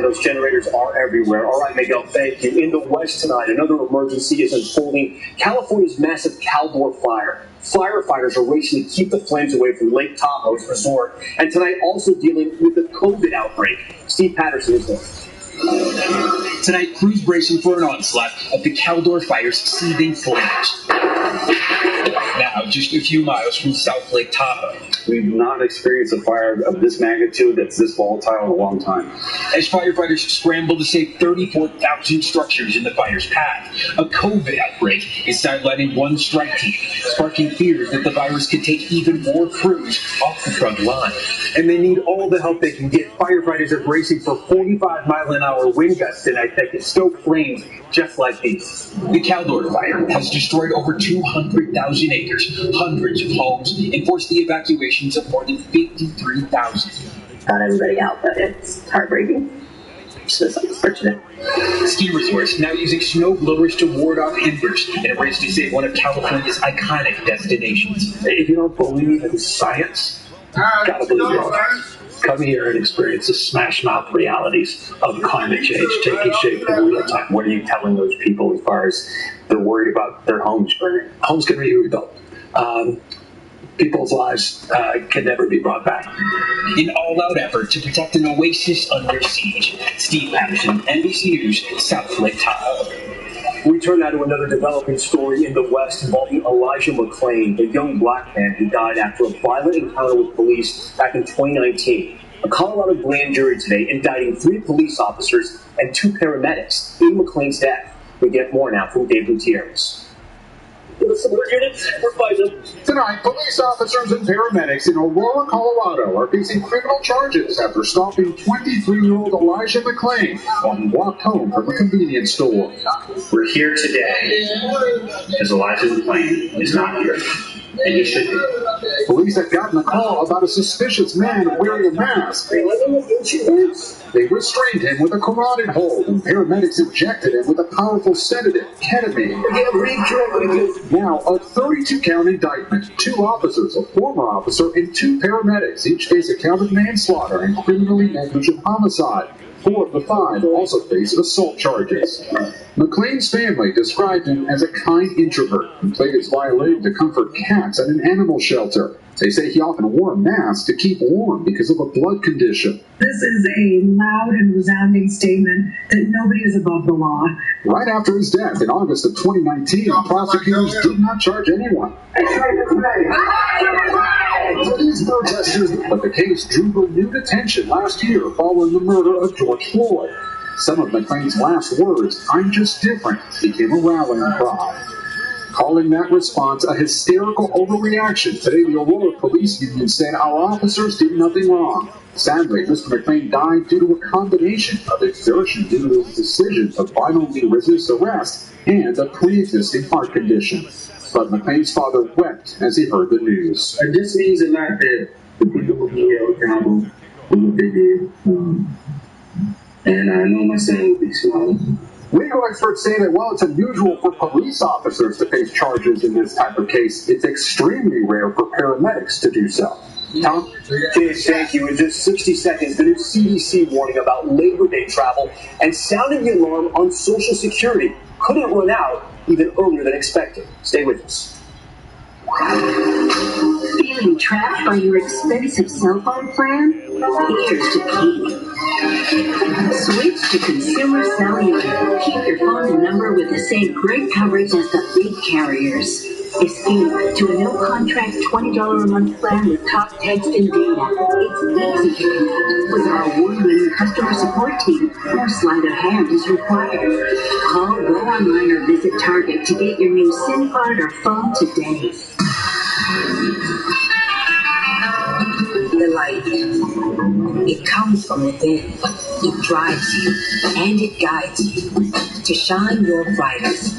those generators are everywhere. All right, Miguel, thank you. In the West tonight, another emergency is unfolding. California's massive Caldor fire. Firefighters are racing to keep the flames away from Lake Tahoe's resort. And tonight, also dealing with the COVID outbreak. Steve Patterson is there. Tonight, crews bracing for an onslaught of the Caldor fire's seething flames. Now, just a few miles from South Lake Tahoe. We've not experienced a fire of this magnitude that's this volatile in a long time. As firefighters scramble to save 34,000 structures in the fire's path, a COVID outbreak is sidelining one strike team, sparking fears that the virus could take even more crews off the front line. And they need all the help they can get. Firefighters are bracing for 45-mile-an-hour wind gusts tonight that can stoke flames just like these. The Caldor fire has destroyed over 200,000 acres, hundreds of homes, and forced the evacuations of more than 53,000. Got everybody out, but it's heartbreaking. It's just unfortunate. Ski resorts now using snow blowers to ward off embers in a race to save one of California's iconic destinations. If you don't believe in science, gotta believe it all. Come here and experience the smash-mouth realities of climate change taking shape in real time. What are you telling those people as far as they're worried about their homes burning? Homes can be rebuilt. People's lives can never be brought back. An all-out effort to protect an oasis under siege. Steve Patterson, NBC News, South Lake Tahoe. We turn now to another developing story in the West involving Elijah McClain, a young black man who died after a violent encounter with police back in 2019. A Colorado grand jury today indicting 3 police officers and 2 paramedics in McClain's death. We get more now from Dave Gutierrez. Tonight, police officers and paramedics in Aurora, Colorado are facing criminal charges after stopping 23-year-old Elijah McClain while he walked home from a convenience store. We're here today because Elijah McClain is not here, and he should be. Police had gotten a call about a suspicious man wearing a mask. They restrained him with a carotid hold, and paramedics injected him with a powerful sedative, ketamine. Now, a 32-count indictment. 2 officers, a former officer, and 2 paramedics each face a count of manslaughter and criminally negligent homicide. 4 of the 5 also face assault charges. McClain's family described him as a kind introvert who played his violin to comfort cats at an animal shelter. They say he often wore a mask to keep warm because of a blood condition. This is a loud and resounding statement that nobody is above the law. Right after his death in August of 2019, prosecutors did not charge anyone. These protesters, but the case drew renewed attention last year following the murder of George Floyd. Some of McClain's last words, "I'm just different," became a rallying cry. Calling that response a hysterical overreaction, today the Aurora Police Union said our officers did nothing wrong. Sadly, Mr. McClain died due to a combination of exertion due to his decision to violently resist arrest and a pre-existing heart condition. But McClain's father wept as he heard the news. It just means a lot that the people will be held accountable for what they did. And I know my son will be small. Legal experts say that while it's unusual for police officers to face charges in this type of case, it's extremely rare for paramedics to do so. Tom? Dave, thank you. In just 60 seconds, the new CDC warning about Labor Day travel and sounding the alarm on Social Security couldn't run out even earlier than expected. Stay with us. Feeling trapped by your expensive cell phone plan? Here's to keep. Switch to Consumer Cellular. Keep your phone and number with the same great coverage as the big carriers. Escape to a no-contract $20 a month plan with talk, text, and data. It's easy to connect with our award-winning customer support team. No sleight of hand is required. Call, go online, or visit Target to get your new SIM card or phone today. The light. It comes from within. It drives you, and it guides you to shine your brightest.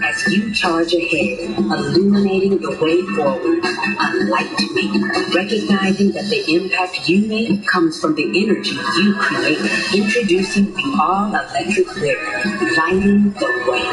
As you charge ahead, illuminating the way forward, a light maker, recognizing that the impact you make comes from the energy you create. Introducing the all-electric Lyric, lighting the way.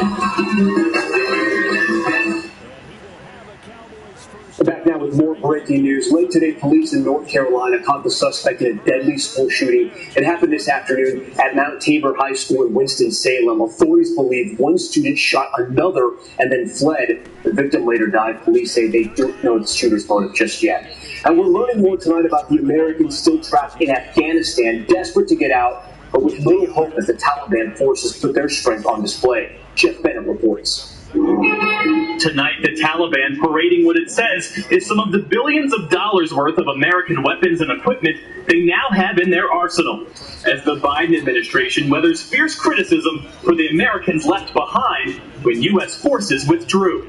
Back now with with more breaking news. Late today, police in North Carolina caught the suspect in a deadly school shooting. It happened this afternoon at Mount Tabor High School in Winston-Salem. Authorities believe one student shot another and then fled. The victim later died. Police say they don't know the shooter's motive just yet. And we're learning more tonight about the Americans still trapped in Afghanistan, desperate to get out, but with little hope as the Taliban forces put their strength on display. Jeff Bennett reports. Tonight, the Taliban parading what it says is some of the billions of dollars worth of American weapons and equipment they now have in their arsenal, as the Biden administration weathers fierce criticism for the Americans left behind when U.S. forces withdrew.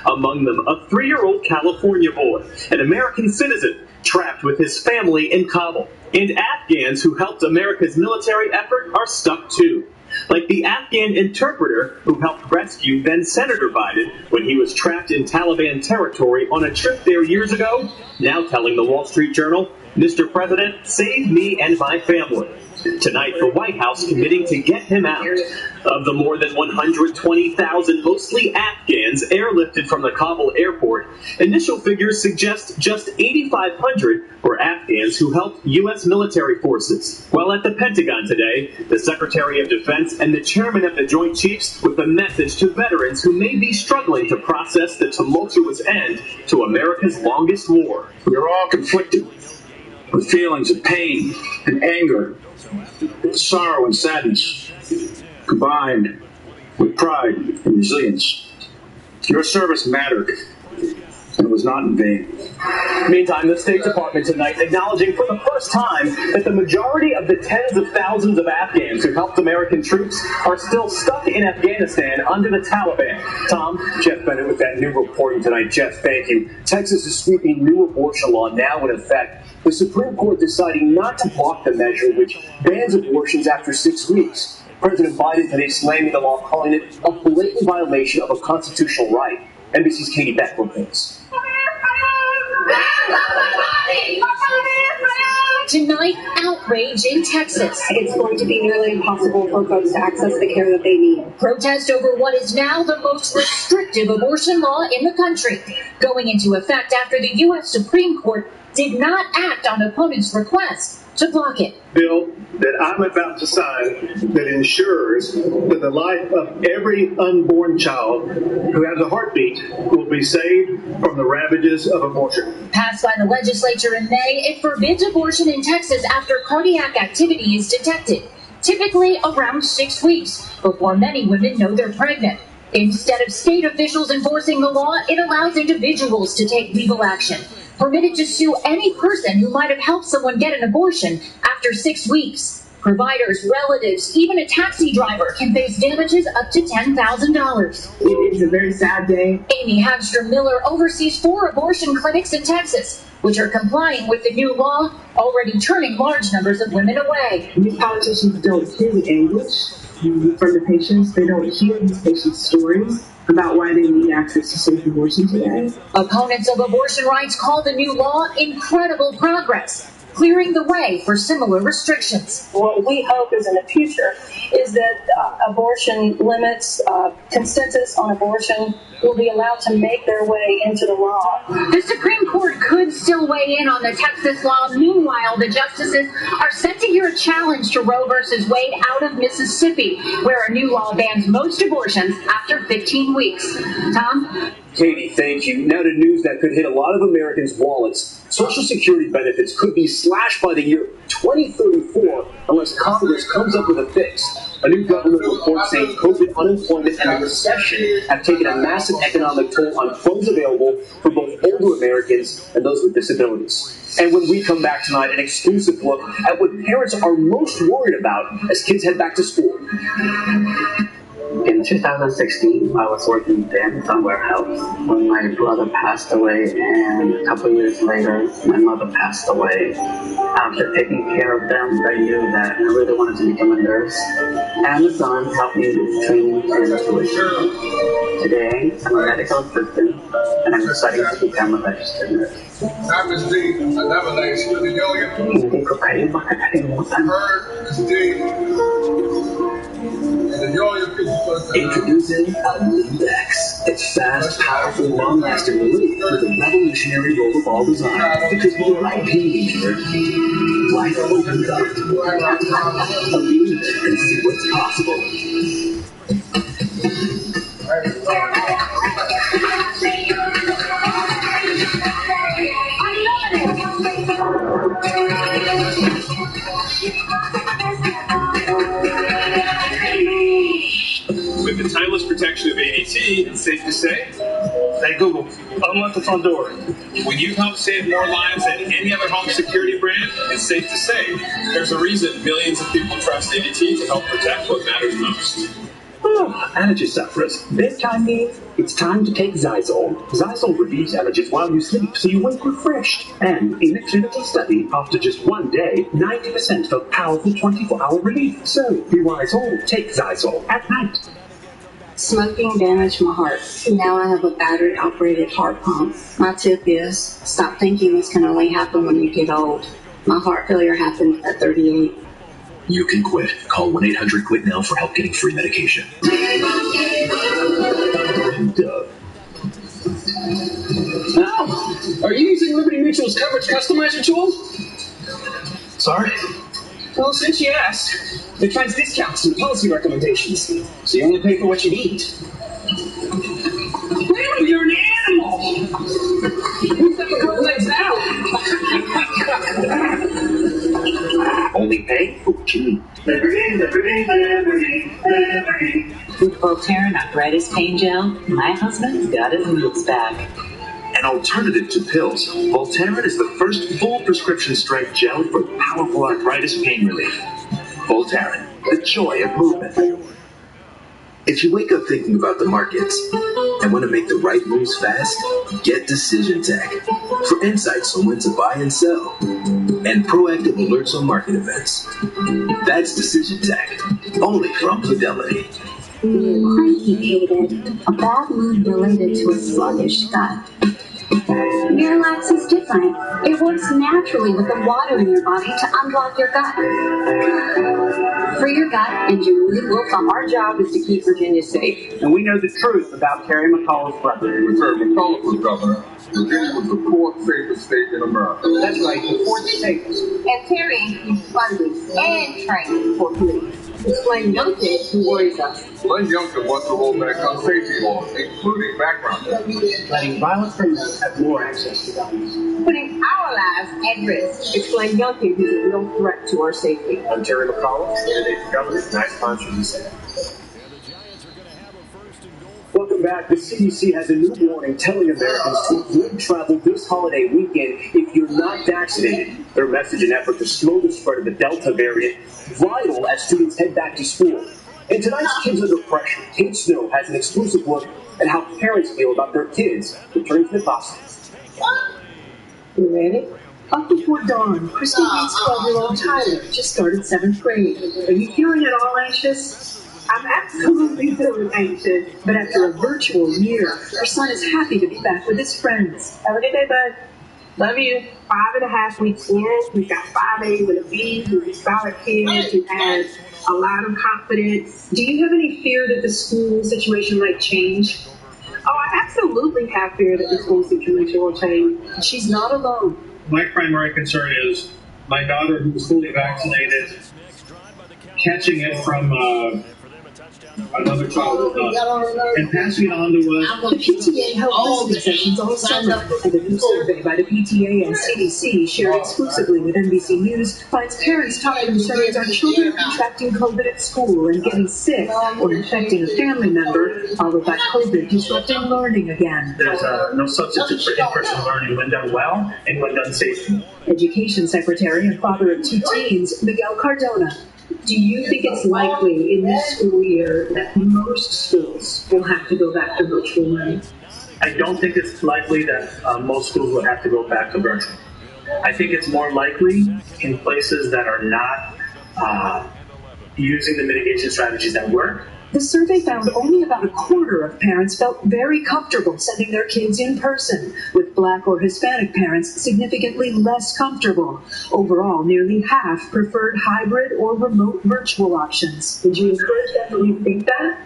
Among them, a 3-year-old California boy, an American citizen, trapped with his family in Kabul. And Afghans who helped America's military effort are stuck too. Like the Afghan interpreter who helped rescue then-Senator Biden when he was trapped in Taliban territory on a trip there years ago, now telling the Wall Street Journal, "Mr. President, save me and my family." Tonight, the White House committing to get him out. Of the more than 120,000 mostly Afghans airlifted from the Kabul airport, initial figures suggest just 8,500 were Afghans who helped U.S. military forces. While at the Pentagon today, the Secretary of Defense and the Chairman of the Joint Chiefs with a message to veterans who may be struggling to process the tumultuous end to America's longest war. We are all conflicted with feelings of pain and anger, sorrow and sadness, combined with pride and resilience. Your service mattered, and it was not in vain. Meantime, the State Department tonight acknowledging for the first time that the majority of the tens of thousands of Afghans who helped American troops are still stuck in Afghanistan under the Taliban. Tom, Jeff Bennett with that new reporting tonight. Jeff, thank you. Texas's sweeping new abortion law now in effect. The Supreme Court deciding not to block the measure, which bans abortions after 6 weeks. President Biden today slamming the law, calling it a blatant violation of a constitutional right. NBC's Katie Beck reports. Tonight, outrage in Texas. It's going to be nearly impossible for folks to access the care that they need. Protest over what is now the most restrictive abortion law in the country, going into effect after the U.S. Supreme Court did not act on opponents' request to block it. Bill that I'm about to sign that ensures that the life of every unborn child who has a heartbeat will be saved from the ravages of abortion. Passed by the legislature in May, it forbids abortion in Texas after cardiac activity is detected, typically around 6 weeks, before many women know they're pregnant. Instead of state officials enforcing the law, it allows individuals to take legal action, permitted to sue any person who might have helped someone get an abortion after 6 weeks. Providers, relatives, even a taxi driver can face damages up to $10,000. It's a very sad day. Amy Hagstrom-Miller oversees 4 abortion clinics in Texas, which are complying with the new law, already turning large numbers of women away. These politicians don't hear the anguish from the patients. They don't hear these patients' stories about why they need access to safe abortion today. Opponents of abortion rights call the new law incredible progress, clearing the way for similar restrictions. What we hope is in the future is that abortion limits, consensus on abortion will be allowed to make their way into the law. The Supreme Court could still weigh in on the Texas law. Meanwhile, the justices are set to hear a challenge to Roe v. Wade out of Mississippi, where a new law bans most abortions after 15 weeks. Tom? Katie, thank you. Now to news that could hit a lot of Americans' wallets. Social Security benefits could be slashed by the year 2034 unless Congress comes up with a fix. A new government report saying COVID unemployment and a recession have taken a massive economic toll on funds available for both older Americans and those with disabilities. And when we come back tonight, an exclusive look at what parents are most worried about as kids head back to school. In 2016, I was working at the Amazon warehouse when my brother passed away, and a couple years later, my mother passed away. After taking care of them, I knew that I really wanted to become a nurse. Amazon helped me with training and tuition. Today, I'm a medical assistant, and I'm studying to become a registered nurse. Hindi ko kayo makakalimutan. Introducing Lindex. It's fast, powerful, long-lasting relief with a revolutionary rollerball design. Because with the right pain meter, life opens up. Believe it and see what's possible. With the timeless protection of ADT, it's safe to say, hey Google, unlock the front door. When you help save more lives than any other home security brand, it's safe to say, there's a reason millions of people trust ADT to help protect what matters most. Allergy sufferers, bedtime means it's time to take Zysol. Zysol relieves allergies while you sleep, so you wake refreshed. And in a clinical study, after just 1 day, 90% felt powerful 24-hour relief. So, be wise all, take Zysol at night. Smoking damaged my heart. Now I have a battery-operated heart pump. My tip is, stop thinking this can only happen when you get old. My heart failure happened at 38. You can quit. Call 1-800-QUIT now for help getting free medication. Are you using Liberty Mutual's coverage customizer tool? Sorry? Well, since you asked, it finds discounts and policy recommendations, so you only pay for what you need. Well, you're an animal! Who's up a couple legs now? Only pay for what you need. With Voltaren arthritis pain gel, my husband's got his moods back. An alternative to pills, Voltaren is the first full prescription strength gel for powerful arthritis pain relief. Voltaren, the joy of movement. If you wake up thinking about the markets and want to make the right moves fast, get Decision Tech for insights on when to buy and sell and proactive alerts on market events. That's Decision Tech, only from Fidelity. Cranky-pated, a bad mood related to a sluggish gut. Miralax is different. It works naturally with the water in your body to unblock your gut. For your gut and your mood will come. Our job is to keep Virginia safe. And we know the truth about Terry McAuliffe's brother. When Terry McAuliffe was governor, Virginia was the fourth safest state in America. That's right, the fourth safest. And Terry increased funding and training for police. Explain Youngkin who worries us. Glenn Youngkin wants to roll back on safety laws, including background checks. Letting violent criminals have more access to guns. Putting our lives at risk. Explain Youngkin who's a real threat to our safety. I'm Terry McAuliffe, candidate for governor. Nice sponsors. Welcome back. The CDC has a new warning telling Americans to avoid travel this holiday weekend if you're not vaccinated. Their message, an effort to slow the spread of the Delta variant, vital as students head back to school. In tonight's Kids Under Pressure, Kate Snow has an exclusive look at how parents feel about their kids returning to the classrooms. You ready? Up before dawn, Christy Bates' 12-year-old Tyler just started 7th grade. Are you feeling at all anxious? I'm absolutely feeling anxious, but after a virtual year, her son is happy to be back with his friends. Have a good day, bud. Love you. 5.5 weeks in, we've got 5 A's and a B. He's a solid kid who has a lot of confidence. Do you have any fear that the school situation might change? Oh, I absolutely have fear that the school situation will change. She's not alone. My primary concern is my daughter, who was fully vaccinated, catching it from another child and passing it on to us. The PTA held listening sessions all summer, and a new survey by the PTA and CDC shared exclusively with NBC News finds parents' top concerns are children contracting COVID at school and getting sick or infecting a family member, followed by COVID disrupting learning again. There's no substitute for in-person learning when done well and when done safely. Education Secretary and father of 2 teens, Miguel Cardona. Do you think it's likely in this school year that most schools will have to go back to virtual learning? I don't think it's likely that most schools will have to go back to virtual. I think it's more likely in places that are not using the mitigation strategies that work. The survey found only about a quarter of parents felt very comfortable sending their kids in person, with Black or Hispanic parents significantly less comfortable. Overall, nearly half preferred hybrid or remote virtual options. Would you encourage them to rethink that?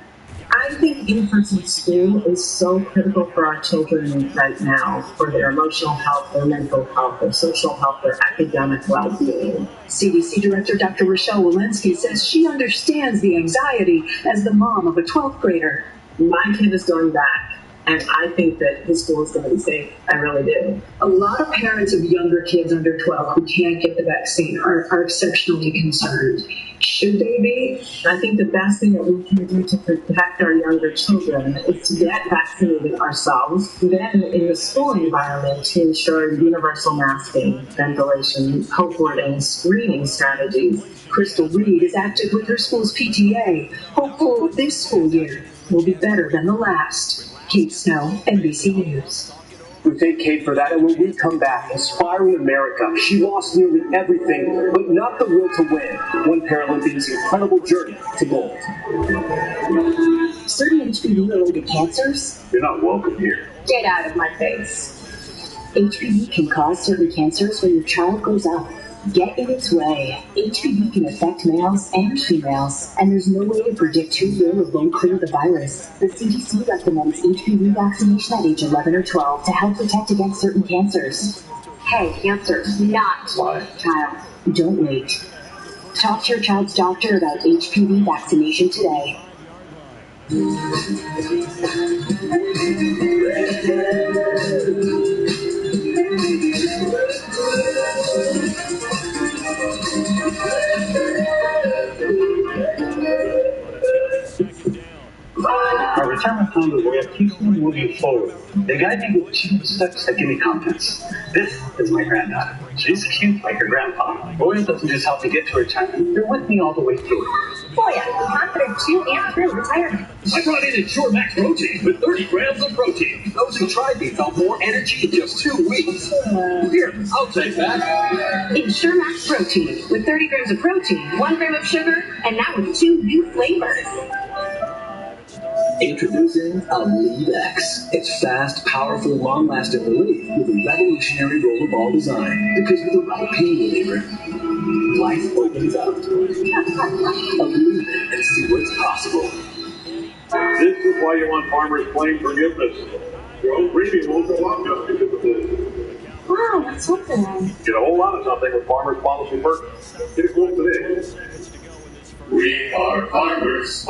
I think in-person school is so critical for our children right now, for their emotional health, their mental health, their social health, their academic well-being. CDC Director Dr. Rochelle Walensky says she understands the anxiety as the mom of a 12th grader. My kid is going back, and I think that his school is going to be safe. I really do. A lot of parents of younger kids under 12 who can't get the vaccine are exceptionally concerned. Should they be? I think the best thing that we can do to protect our younger children is to get vaccinated ourselves, then in the school environment to ensure universal masking, ventilation, cohorting, screening strategies. Crystal Reed is active with her school's PTA, hopeful this school year will be better than the last. Kate Snow, NBC News. We thank Kate for that, and when we come back, inspiring America, she lost nearly everything, but not the will to win. One Paralympian's incredible journey to gold. Certain HPV-related cancers? You're not welcome here. Get out of my face. HPV can cause certain cancers when your child grows up. Get in its way. HPV can affect males and females, and there's no way to predict who will or won't clear the virus. The CDC recommends HPV vaccination at age 11 or 12 to help protect against certain cancers. Hey, cancer, not Child, don't wait. Talk to your child's doctor about HPV vaccination today. Our retirement fund is a way of keeping moving forward. They guide me with cheap steps that give me confidence. This is my granddaughter. She's cute like her grandpa. Boya doesn't just help me get to retirement, they're with me all the way through it. Boya, confident to and through retirement. I brought in Ensure Max Protein with 30 grams of protein. Those who tried me felt more energy in just 2 weeks. Here, I'll take that. Ensure Max Protein with 30 grams of protein, 1 gram of sugar, and now with 2 new flavors. Introducing Elite X. It's fast, powerful, long-lasting relief with a revolutionary rollerball design. Because with the right pain reliever, life opens up. Elite it and see what's possible. This is why you want Farmers Claim Forgiveness. Your own premium will go up just because of this. Wow, that's something. Get a whole lot of something with Farmers Policy Perks. Get a quote today. We are farmers.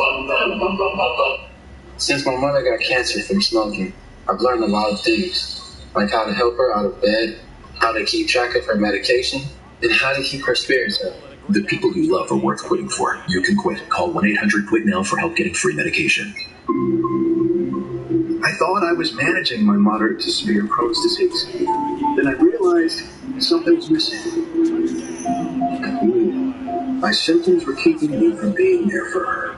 Since my mother got cancer from smoking, I've learned a lot of things, like how to help her out of bed, how to keep track of her medication, and how to keep her spirits up. The people you love are worth quitting for. You can quit. Call 1-800-QUIT-NOW for help getting free medication. I thought I was managing my moderate to severe Crohn's disease. Then I realized something was missing. My symptoms were keeping me from being there for her.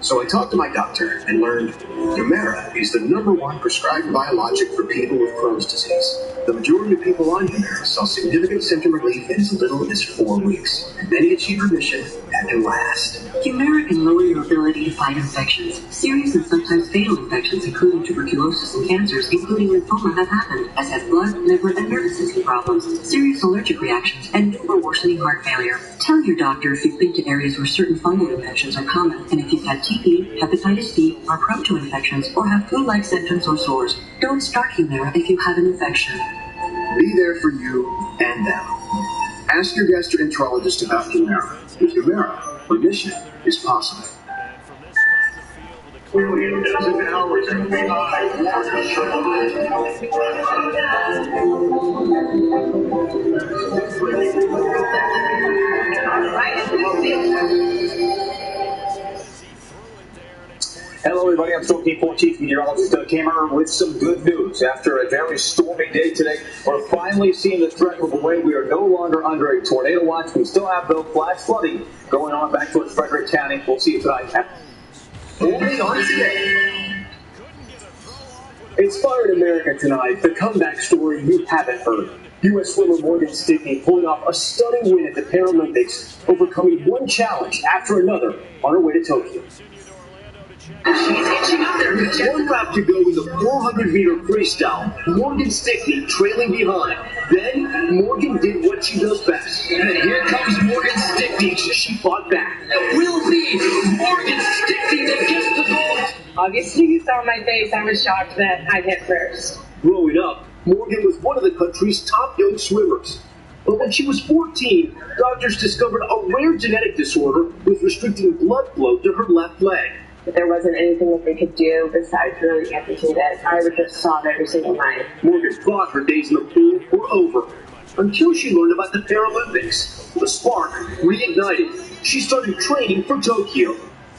So I talked to my doctor and learned Humira is the #1 prescribed biologic for people with Crohn's disease. The majority of people on Humira saw significant symptom relief in as little as 4 weeks. Many achieve remission that can last. Humira can lower your ability to fight infections. Serious and sometimes fatal infections, including tuberculosis and cancers, including lymphoma, have happened, as have blood, liver, and nervous system problems, serious allergic reactions, and new or worsening heart failure. Tell your doctor if you've been to areas where certain fungal infections are common, and if you've had TB, hepatitis B, are prone to infections, or have flu-like symptoms or sores. Don't start Humira if you have an infection. Be there for you and them. Ask your gastroenterologist about Humira. With Humira, remission is possible. Hello, everybody. I'm Storm Team 14 meteorologist Doug Kammerer with some good news. After a very stormy day today, we're finally seeing the threat move away. We are no longer under a tornado watch. We still have, though, flash flooding going on back towards Frederick County. We'll see you tonight. Only on today. Inspired America tonight, the comeback story you haven't heard. U.S. swimmer Morgan Stickney pulling off a stunning win at the Paralympics, overcoming one challenge after another on her way to Tokyo. She's inching up there. One lap to go in the 400-meter freestyle. Morgan Stickney trailing behind. Then Morgan did what she does best. And here comes Morgan Stickney. She fought back. It will be Morgan Stickney that gets the gold. Obviously, you saw my face. I was shocked that I hit first. Growing up, Morgan was one of the country's top young swimmers. But when she was 14, doctors discovered a rare genetic disorder was restricting blood flow to her left leg. If there wasn't anything that they could do besides really amputate it, I would just sob every single night. Morgan thought her days in the pool were over until she learned about the Paralympics. The spark reignited. She started training for Tokyo.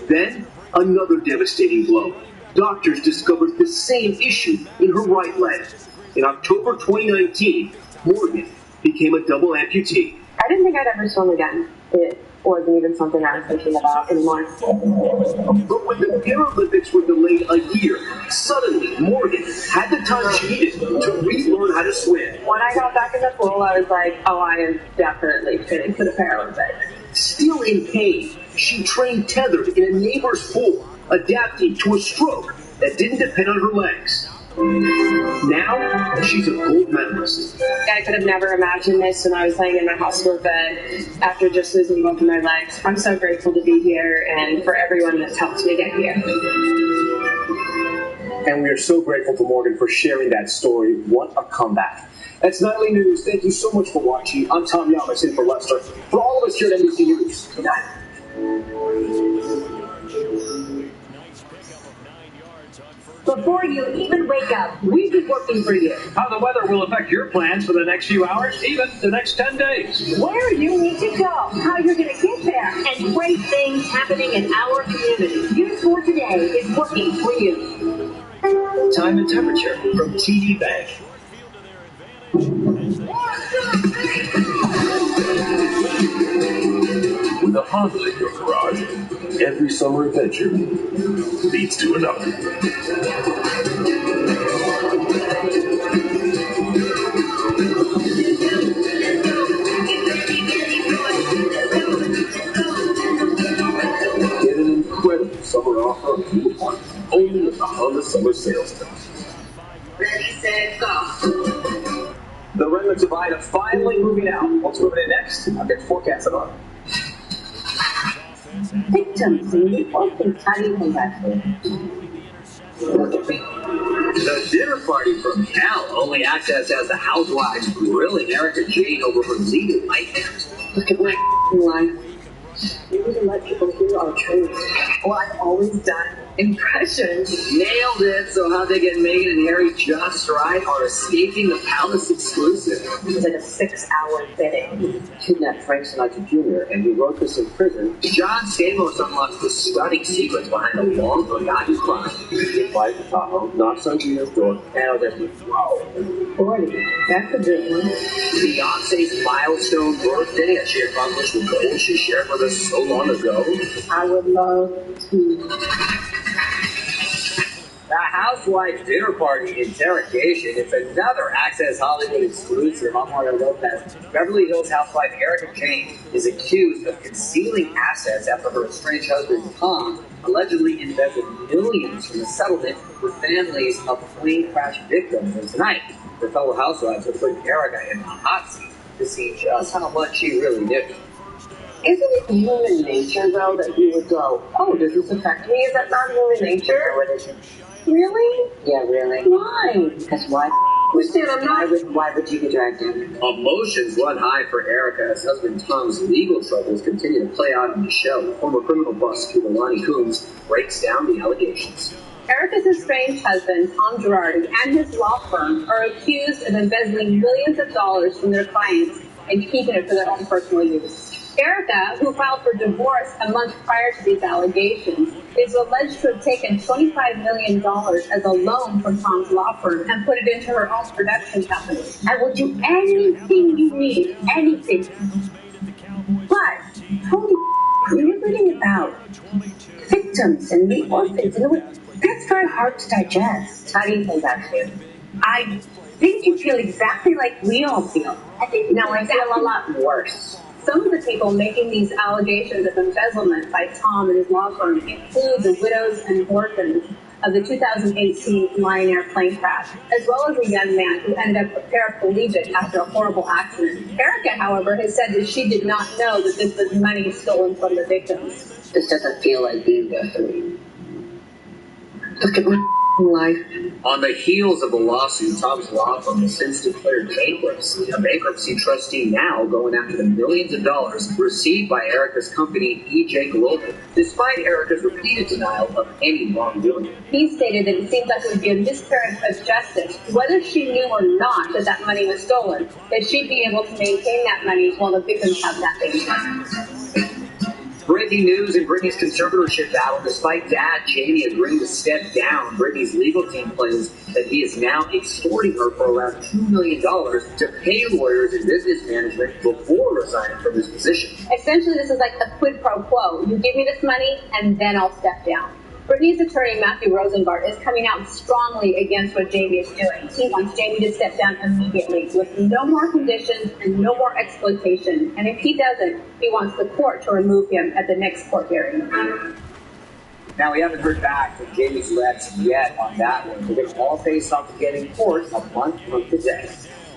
Then, another devastating blow. Doctors discovered the same issue in her right leg. In October 2019, Morgan became a double amputee. I didn't think I'd ever swim again. It wasn't even something I was thinking about anymore. But when the Paralympics were delayed a year, suddenly Morgan had the time she needed to relearn how to swim. When I got back in the pool, I was like, oh, I am definitely fitting for the Paralympics. Still in pain, she trained tethered in a neighbor's pool, adapting to a stroke that didn't depend on her legs. Now, she's a gold medalist. I could have never imagined this when I was laying in my hospital bed after just losing both of my legs. I'm so grateful to be here and for everyone that's helped me get here. And we are so grateful to Morgan for sharing that story. What a comeback. That's Nightly News. Thank you so much for watching. I'm Tom Yamas in for Lester. For all of us here at NBC News, good night. Before you even wake up, we've been working for you. How the weather will affect your plans for the next few hours, even the next 10 days. Where you need to go, how you're going to get there, and great things happening in our community. News for Today is working for you. Time and temperature from TD Bank. With a Honda in your garage, every summer adventure leads to another. Get an incredible summer offer on coupon only at the Honda Summer Sales Day. Ready, set, go. The remnants of Ida finally moving out. What's moving in next? I'll get forecasted on. Victims in the open study actually. The dinner party from hell only accessed as the housewives grilling Erica Jane over her legal nightmares. Look at my life. We need to let people hear our truth. Well, I've always done impressions. Nailed it. So how'd they get Meghan and Harry just right on escaping the palace exclusive? It was like a 6-hour bidding. He kidnapped Frank Sinatra Jr. and he wrote this in prison. John Stamos unlocks the stunning secrets behind a long forgotten crime. Get by the Tahoe, knocks on Gina's door, and I'll just whoa. Boy, that's a good one. Beyonce's milestone birthday, as she accomplished the goal she shared with us so long ago. I would love to. The Housewives dinner party interrogation. It's another Access Hollywood exclusive. I'm Mario Lopez. Beverly Hills housewife Erica Jane is accused of concealing assets after her estranged husband Tom allegedly embezzled millions from a settlement with families of plane crash victims. And tonight, her fellow housewives are putting Erica in the hot seat to see just how much she really knew. Isn't it human nature, though, that you would go, oh, does this affect me? Is that not human nature? Really? Yeah, really. Why? Because why? Why would you be dragged in? Emotions run high for Erica as husband Tom's legal troubles continue to play out in the show. Former criminal prosecutor Lonnie Coombs breaks down the allegations. Erica's estranged husband, Tom Girardi, and his law firm are accused of embezzling millions of dollars from their clients and keeping it for their own personal use. Erica, who filed for divorce a month prior to these allegations, is alleged to have taken $25 million as a loan from Tom's law firm and put it into her own production company. I will do anything you need, anything. But, holy when you're reading about victims and the orphans, that's very hard to digest. How do you feel that, too? I think you feel exactly like we all feel. I feel a lot worse. Some of the people making these allegations of embezzlement by Tom and his law firm include the widows and orphans of the 2018 Lion Air plane crash, as well as a young man who ended up paraplegic after a horrible accident. Erica, however, has said that she did not know that this was money stolen from the victims. This doesn't feel like being there for me. Look at my life. On the heels of the lawsuit, Tom's law firm has since declared bankruptcy. A bankruptcy trustee now going after the millions of dollars received by Erica's company, EJ Global, despite Erica's repeated denial of any wrongdoing. He stated that it seems like it would be a miscarriage of justice, whether she knew or not that that money was stolen, that she'd be able to maintain that money while the victims have nothing. Breaking news in Britney's conservatorship battle. Despite Dad Jamie agreeing to step down, Britney's legal team claims that he is now extorting her for around $2 million to pay lawyers and business management before resigning from his position. Essentially, this is like a quid pro quo. You give me this money, and then I'll step down. Britney's attorney, Matthew Rosengart, is coming out strongly against what Jamie is doing. He wants Jamie to step down immediately with no more conditions and no more exploitation. And if he doesn't, he wants the court to remove him at the next court hearing. Now, we haven't heard back from Jamie's reps yet on that one. We're going to all face off again in court a month from today.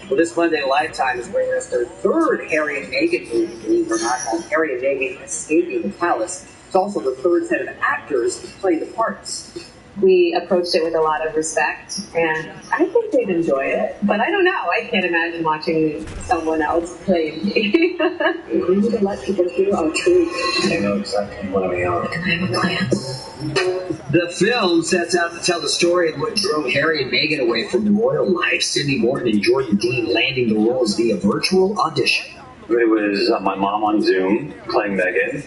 Well, this Monday, Lifetime is bringing us their third Harry and Meghan movie, believe it or not, called Harry and Meghan Escaping the Palace. It's also the third set of actors playing the parts. We approached it with a lot of respect, and I think they'd enjoy it. But I don't know. I can't imagine watching someone else play me. We need to let people hear our truth. They know exactly what we are. And I have a plan. The film sets out to tell the story of what drove Harry and Meghan away from the royal life. Sidney Morton and Jordan Dean landing the roles via virtual audition. It was my mom on Zoom playing Megan.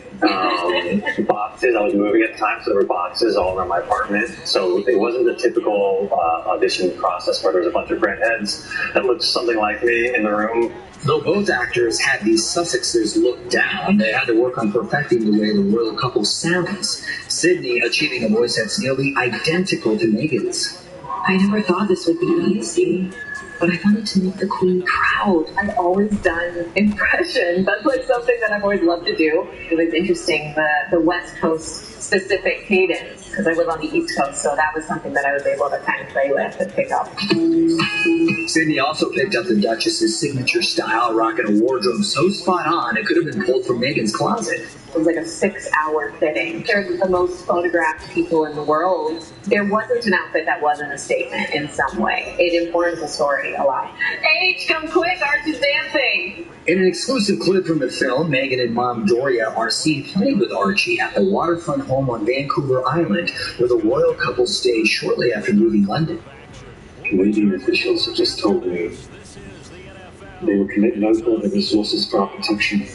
Boxes, I was moving at the time, so there were boxes all around my apartment. So it wasn't the typical audition process where there was a bunch of redheads that looked something like me in the room. Though both actors had these Sussexes look down, they had to work on perfecting the way the royal couple sounds. Sidney achieving a voice that's nearly identical to Meghan's. I never thought this would be easy, but I wanted to make the Queen proud. I've always done impressions. That's like something that I've always loved to do. It was interesting, the West Coast specific cadence, because I live on the East Coast, so that was something that I was able to kind of play with and pick up. Sidney also picked up the Duchess's signature style, rocking a wardrobe so spot on it could have been pulled from Meghan's closet. It was like a 6-hour fitting. They're the most photographed people in the world. There wasn't an outfit that wasn't a statement in some way. It informs the story a lot. H, come quick, Archie's dancing! In an exclusive clip from the film, Meghan and Mom Doria are seen playing with Archie at the waterfront home on Vancouver Island, where the royal couple stayed shortly after leaving London. Canadian officials have just told me they will commit no further resources for our protection.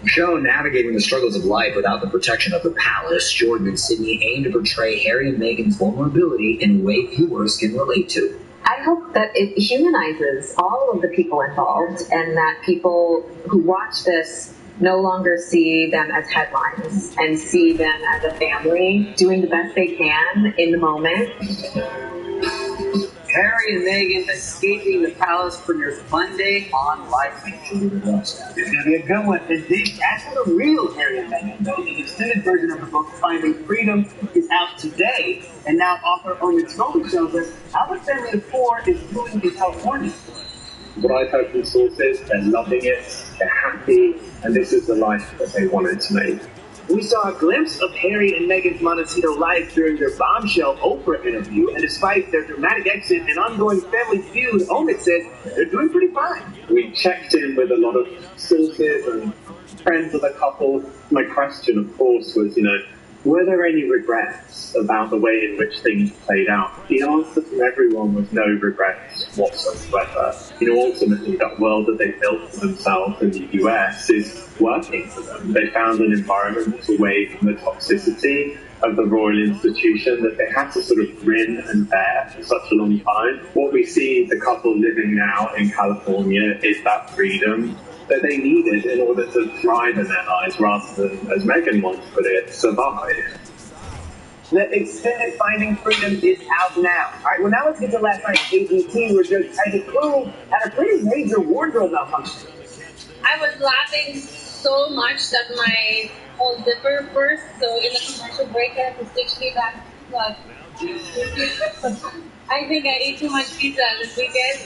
Shown navigating the struggles of life without the protection of the palace, Jordan and Sidney aim to portray Harry and Meghan's vulnerability in a way viewers can relate to. I hope that it humanizes all of the people involved, and that people who watch this no longer see them as headlines and see them as a family doing the best they can in the moment. Harry and Meghan Escaping the Palace premieres Monday on Lifetime. It's going to be a good one. And as for the real Harry and Meghan, though, the extended version of the book Finding Freedom is out today, and now author Owen Strowman shows us how the family of four is doing in California. What I've heard from sources, they're loving it, they're happy, and this is the life that they wanted to make. We saw a glimpse of Harry and Meghan's Montecito life during their bombshell Oprah interview, and despite their dramatic exit and ongoing family feud, Owen said they're doing pretty fine. We checked in with a lot of sources and friends of the couple. My question, of course, was, were there any regrets about the way in which things played out? The answer from everyone was no regrets whatsoever. Ultimately, that world that they built for themselves in the US is working for them. They found an environment away from the toxicity of the royal institution that they had to sort of grin and bear for such a long time. What we see the couple living now in California is that freedom that they needed in order to thrive in their lives rather than, as Meghan once put it, survive. The extended Finding Freedom is out now. All right, well, now let's get to last night's AGT, where Judge Isaac Crew had a pretty major wardrobe malfunction. I was laughing so much that my whole zipper burst, so in the commercial break, I had to stitch me back. But I think I ate too much pizza this weekend.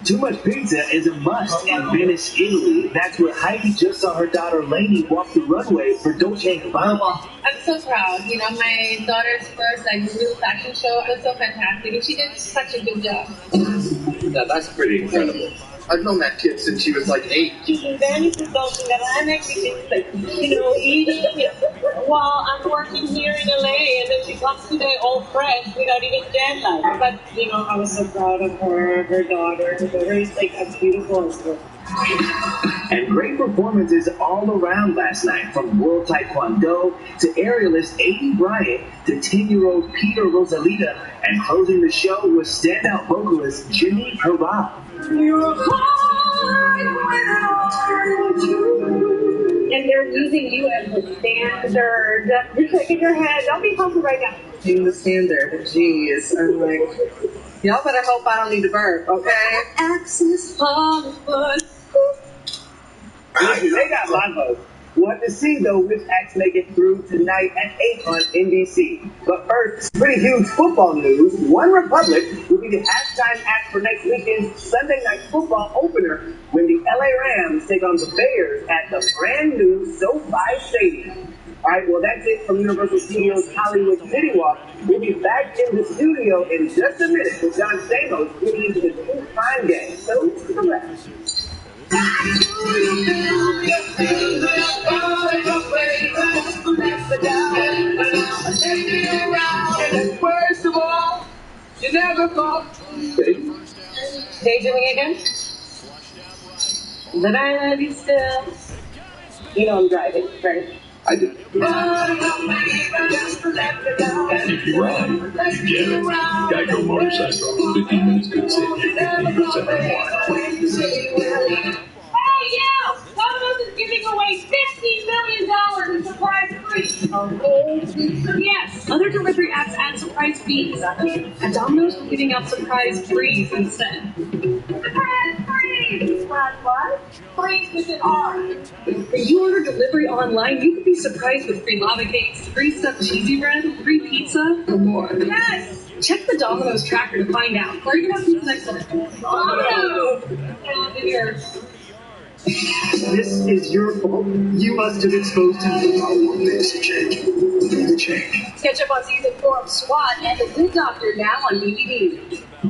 Too much pizza is a must in Venice, Italy. That's where Heidi just saw her daughter Lainey walk the runway for Dolce & Gabbana. I'm so proud. You know, my daughter's first real fashion show was so fantastic, and she did such a good job. Yeah, that's pretty incredible. I've known that kid since she was like 8. She's inventing something that I'm actually eating while I'm working here in LA, and then she comes today all fresh without even jet lag. But, I was so proud of her daughter. Her daughter is as beautiful as her. And great performances all around last night, from World Taekwondo to aerialist A.D. Bryant to 10-year-old Peter Rosalita, and closing the show was standout vocalist Jimmy Hurrah. And they're using you as the standard. You're shaking your head. Don't be humble right now. Being the standard. Jeez. I'm like, y'all better hope I don't need to burp, okay? Access Hollywood. They got my vote. We'll have to see, though, which acts make it through tonight at 8 on NBC. But first, pretty huge football news. One Republic will be the halftime act for next weekend's Sunday Night Football opener when the LA Rams take on the Bears at the brand new SoFi Stadium. All right, well, that's it from Universal Studios Hollywood City Walk. We'll be back in the studio in just a minute with John Stamos getting into the true crime game. So, stick around. First of all, you never thought. Daydreaming again? That I love you still. I'm driving, right? I do. And if you ride, you get it. Geico Motorcycle. 15 minutes could save you 15% more. Hey, you! Domino's is giving away $50 million in surprise frees. Yes. Other delivery apps add surprise fees. And Domino's is giving out surprise frees instead. Surprise frees! What? Freeze with an R. If you order delivery online, you could be surprised with free lava cakes, free stuffed cheesy bread, free pizza, or more. Yes! Check the Domino's tracker to find out. Where are you going to pizza next time? Domino's! This is your fault. You must have exposed him. I want this to change. To change. Catch up on season 4 of SWAT and The Good Doctor now on DVD.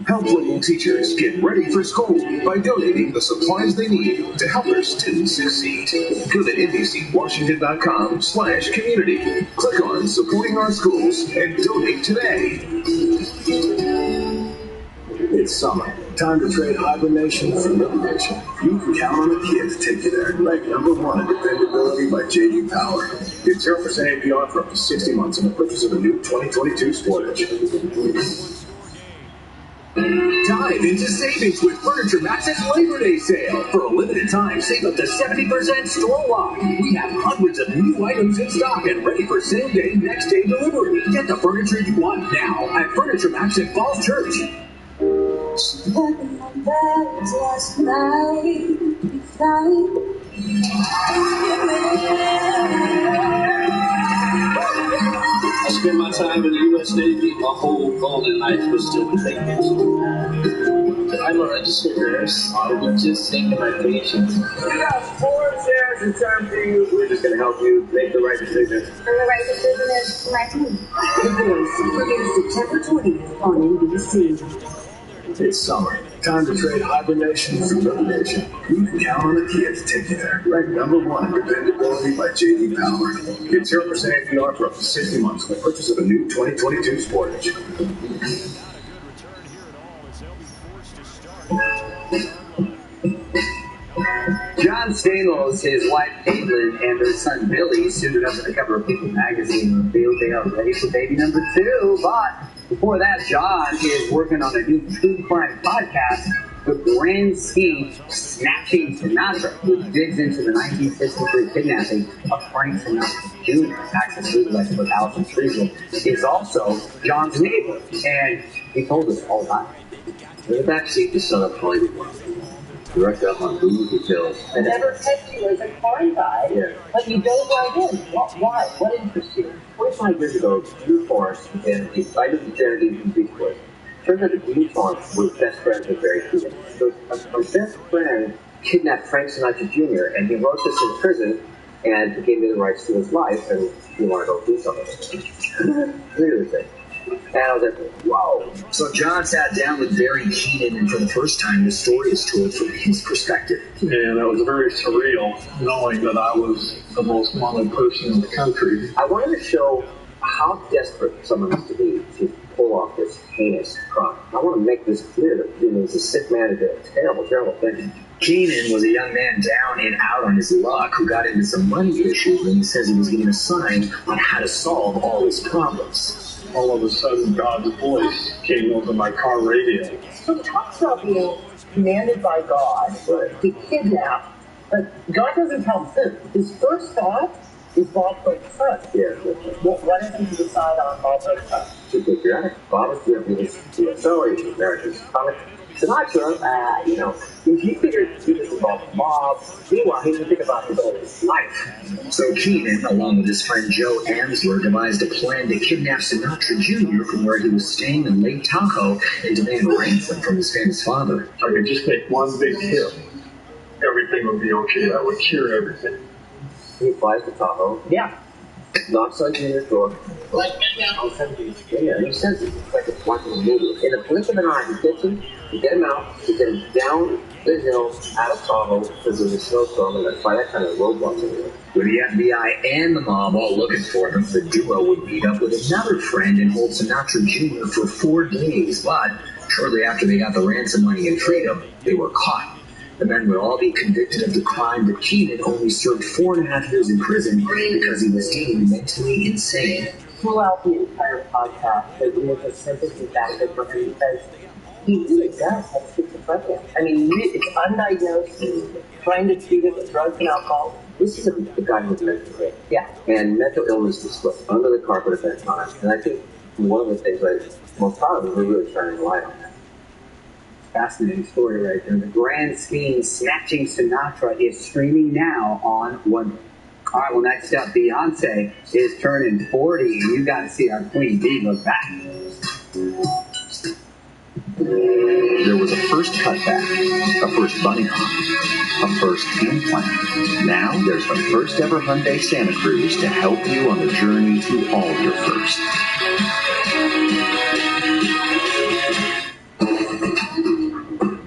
Help local teachers get ready for school by donating the supplies they need to help their students succeed. Go to NBCWashington.com/community. Click on Supporting Our Schools and donate today. It's summer. Time to trade hibernation for liberation. You can count on a kid to take you there. Ranked #1 in dependability by J.D. Power. Get 0% APR for up to 60 months in the purchase of a new 2022 Sportage. Dive into savings with Furniture Max's Labor Day sale. For a limited time, save up to 70% store-wide. We have hundreds of new items in stock and ready for same-day, next-day delivery. Get the furniture you want now at Furniture Max at Falls Church. I spent my time in the U.S. Navy. My whole goal in life was to take pictures. I'm a registered nurse. I would just think of my patients. We got 4 shares in term for you. We're just going to help you make the right decision. And the right decision is my team. The Voice begins September 20th on NBC. It's summer. Time to trade hibernation for liberation. You can count on a kid to take you there. Ranked #1 in dependability by J.D. Power. Get 0% APR for up to 60 months in the purchase of a new 2022 Sportage. John Stamos, his wife Caitlin, and their son Billy suited up at the cover of People magazine revealed they are ready for baby number 2. But before that, John is working on a new true crime podcast, The Grand Scheme Snatching Sinatra, which digs into the 1963 kidnapping of Frank Sinatra Jr. Access food expert Allison Friesel is also John's neighbor, and he told us all about it. In the backseat is son of Hollywood. Direct up on who kills. I never picked you as a crime guy, but you dove right in. Why? What interests you? 25 years ago, Drew Forrest began the site of the Genevieve in Bigfoot. Turns out that Drew Forrest was best friends with Barry Keegan. So a best friend kidnapped Frank Sinatra Jr., and he wrote this in prison and he gave me the rights to his life, and he wanted to go do something. Seriously. And I was like, whoa. So John sat down with Barry Keenan, and for the first time, the story is told from his perspective. And it was very surreal knowing that I was the most wanted person in the country. I wanted to show how desperate someone has to be to pull off this heinous crime. I want to make this clear that he was a sick man who did a terrible, terrible thing. Keenan was a young man down and out on his luck who got into some money issues when he says he was given a sign on how to solve all his problems. All of a sudden, God's voice came over my car radio. So it talks about being commanded by God to kidnap, but God doesn't tell him this. His first thought is Bob Hope's son. Yeah. What is he to decide on Bob Hope's son? To figure out Bob was going to be his accelerated marriages. Sinatra, he figured he was involved with Bob. Meanwhile, he didn't think about his own life. So Keenan, along with his friend Joe Amsler, devised a plan to kidnap Sinatra Jr. from where he was staying in Lake Tahoe and demand ransom from his famous father. If I could just make one big hit, everything would be okay. That would cure everything. He flies to Tahoe. Yeah. Knocks on Junior's door. Yeah, he says it's like it's watching a movie. In a blink of an eye, he gets him, you get him out, you get him down the hill out of Tahoe because there's a snowstorm, and that's why that kind of roadblocks in there. With the FBI and the mob all looking for him, the duo would meet up with another friend and hold Sinatra Jr. for 4 days, but shortly after they got the ransom money and freedom, they were caught. The men would all be convicted of the crime, but Keenan only served 4.5 years in prison because he was deemed mentally insane. Throughout the entire podcast, there's a sympathy factor for him because he really does have schizophrenia. I mean, it's undiagnosed. He's trying to treat it with drugs and alcohol. This is a guy who's mentally ill. Yeah. And mental illness is swept under the carpet at that time. And I think one of the things I'm most proud of is we're really shining a light on that. Fascinating story right there. The grand scheme Snatching Sinatra is streaming now on Wonder. All right, well, next up, Beyonce is turning 40, and you got to see our Queen Bee look back. There was a first cutback, a first bunny hop, a first implant. Now there's the first ever Hyundai Santa Cruz to help you on the journey to all your firsts.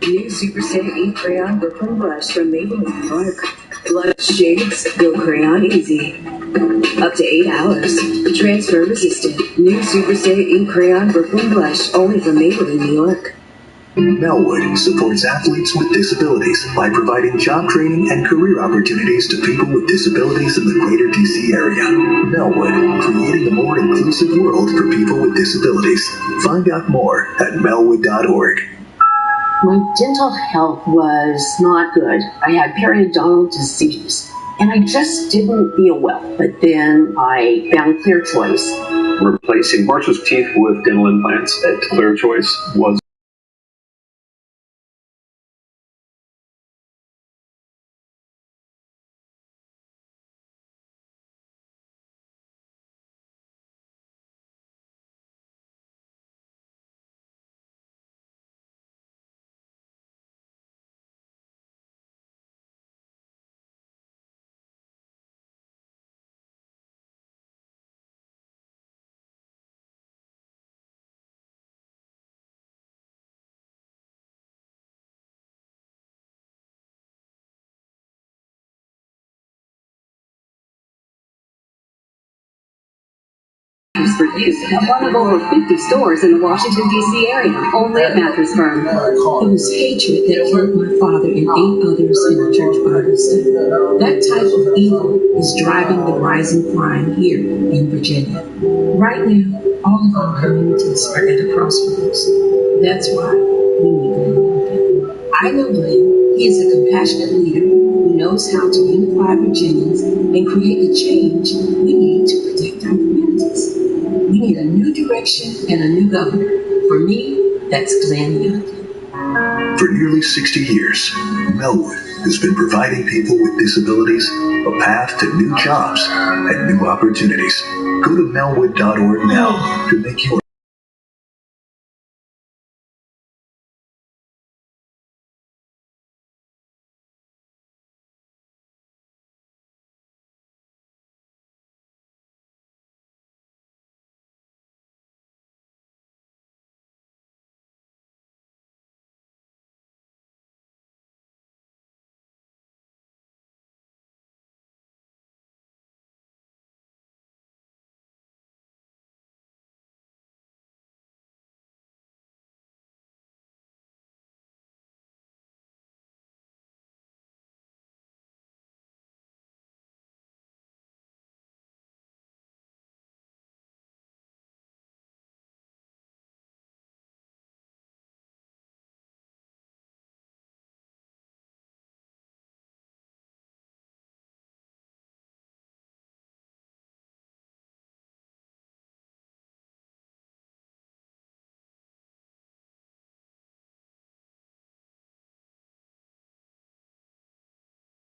New Super Stay Ink Crayon Brooklyn Blush from Maybelline Park. Blush shades go crayon easy. Up to 8 hours. Transfer resistant. New Super Stay Ink Crayon Brooklyn Blush only from Maybelline, New York. Melwood supports athletes with disabilities by providing job training and career opportunities to people with disabilities in the greater DC area. Melwood, creating a more inclusive world for people with disabilities. Find out more at melwood.org. My dental health was not good. I had periodontal disease, and I just didn't feel well. But then I found Clear Choice. Replacing Marshall's teeth with dental implants at Clear Choice was For use at one of over 50 stores in the Washington, D.C. area, only at Mattress Firm. It was hatred that killed my father and 8 others in the church Bible study. That type of evil is driving the rising crime here in Virginia. Right now, all of our communities are at a crossroads. That's why we need Glenn Youngkin. I know Glenn. He is a compassionate leader who knows how to unify Virginians and create the change we need to protect our communities. We need a new direction and a new governor. For me, that's Glenn Youngkin. For nearly 60 years, Melwood has been providing people with disabilities a path to new jobs and new opportunities. Go to melwood.org now to make your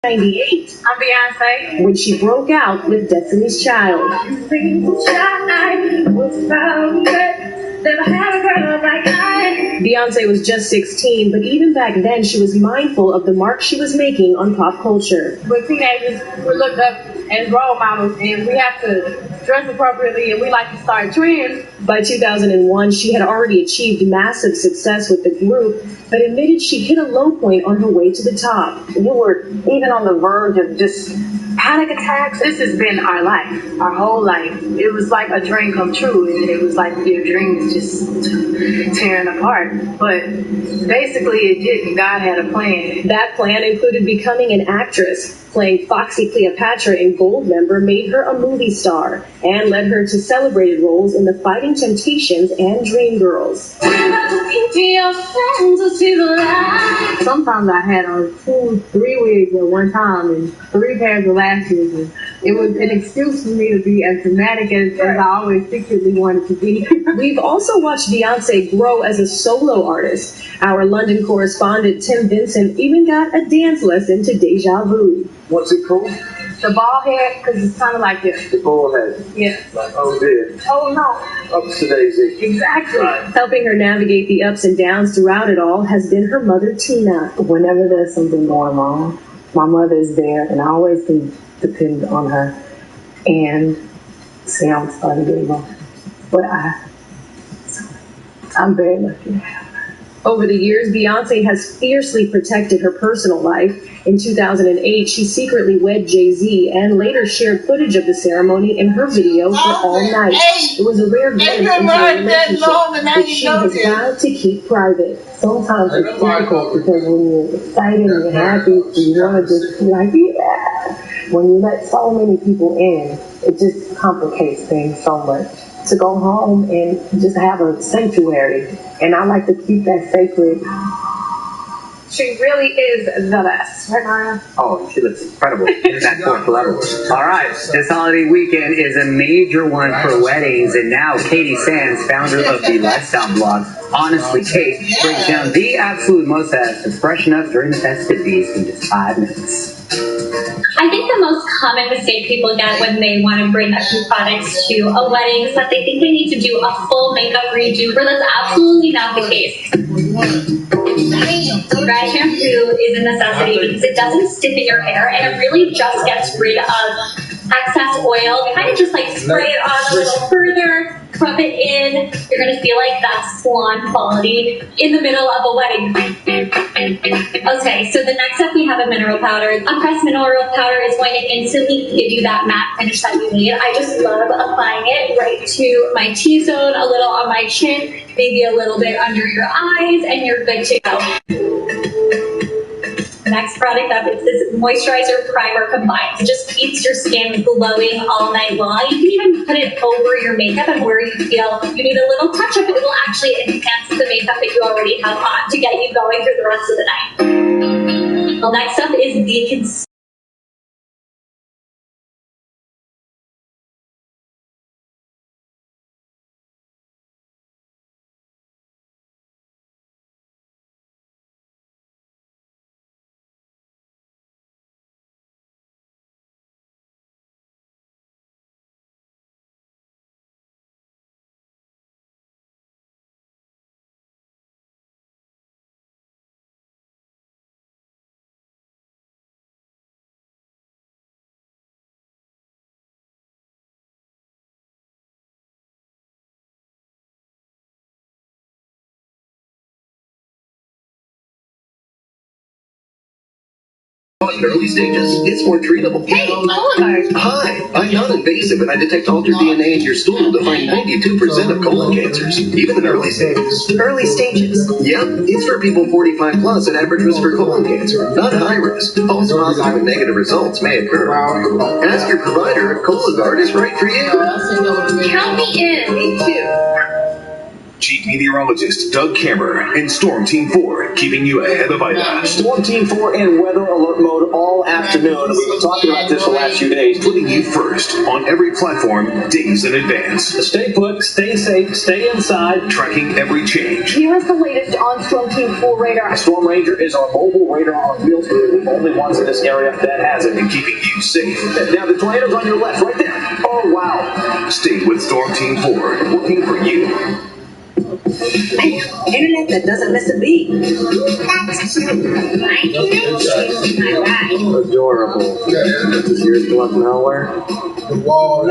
1998. I'm Beyonce. When she broke out with Destiny's Child. Beyonce was just 16, but even back then she was mindful of the mark she was making on pop culture. We're teenagers, we look up as role models, and we have to dress appropriately, and we like to start trends. By 2001, she had already achieved massive success with the group, but admitted she hit a low point on her way to the top. You were even on the verge of just panic attacks. This has been our life, our whole life. It was like a dream come true, and it was like your dream is just tearing apart. But basically it didn't. God had a plan. That plan included becoming an actress. Playing Foxy Cleopatra in Goldmember made her a movie star and led her to celebrated roles in The Fighting Temptations and Dreamgirls. Sometimes I had on 2-3 wigs at one time and 3 pairs of lashes. And it was an excuse for me to be as dramatic as I always secretly wanted to be. We've also watched Beyonce grow as a solo artist. Our London correspondent Tim Vincent even got a dance lesson to Deja Vu. What's it called? The ball head, because it's kind of like this. The ball head. Yeah. Like, oh dear. Oh no. Ups to daisy. Exactly. Right. Helping her navigate the ups and downs throughout it all has been her mother, Tina. Whenever there's something going wrong, my mother is there, and I always can depend on her. And see, I'm starting to get emotional. But I'm very lucky. Over the years, Beyonce has fiercely protected her personal life. In 2008, she secretly wed Jay-Z and later shared footage of the ceremony in her video for All Night. It was a rare glimpse into her relationship that she has vowed to keep private. Sometimes it's difficult because when you're excited and you're happy, you want to just be like, yeah. When you let so many people in, it just complicates things so much. To go home and just have a sanctuary, and I like to keep that sacred. She really is the best, right, Maria? Oh, she looks incredible in that 4th level. All right, this holiday weekend is a major one for weddings, and now Katie Sands, founder of the lifestyle blog Honestly Kate, breaks down the absolute must-haves to freshen up during the festivities in just 5 minutes. I think the most common mistake people get when they want to bring a few products to a wedding is that they think they need to do a full makeup redo, but that's absolutely not the case. Dry shampoo is a necessity because it doesn't stiffen your hair and it really just gets rid of excess oil. Kind of just like spray it on a little further, rub it in. You're going to feel like that salon quality in the middle of a wedding. Okay, so the next up we have a mineral powder. A pressed mineral powder is going to instantly give you that matte finish that you need. I just love applying it right to my T-zone, a little on my chin, maybe a little bit under your eyes, and you're good to go. Next product up is this Moisturizer Primer Combined. It just keeps your skin glowing all night long. You can even put it over your makeup, and where you feel you need a little touch-up, it will actually enhance the makeup that you already have on to get you going through the rest of the night. Well, next up is the In early stages, it's more treatable. Hey, Boulevard. Hi, I'm non-invasive and I detect altered DNA in your stool to find 92% of colon cancers, even in early stages. Early stages? Yep, it's for people 45 plus at average risk for colon cancer, not high risk. False positive and negative results may occur. Ask your provider if Cologuard is right for you. Count me in. Me too. Chief Meteorologist Doug Kammer and Storm Team 4 keeping you ahead of Ida. Storm Team 4 in weather alert mode all afternoon. We've been talking about this the last few days. Putting you first on every platform days in advance. Stay put, stay safe, stay inside. Tracking every change. Here is the latest on Storm Team 4 radar. Storm Ranger is our mobile radar on wheels. We're the only ones in this area that has it. And keeping you safe. Now the tornado's on your left, right there. Oh, wow. Stay with Storm Team 4, working for you. Man, internet that doesn't miss a beat. Adorable. Does yours go up nowhere? The wall,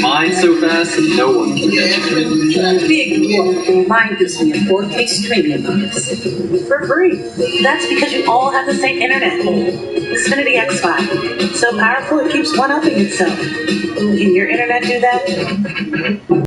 Mine so fast, no one can catch it. Big whoop. Mine gives me a 4K streaming bonus. For free. That's because you all have the same internet. Xfinity X5. So powerful it keeps one-upping itself. Can your internet do that?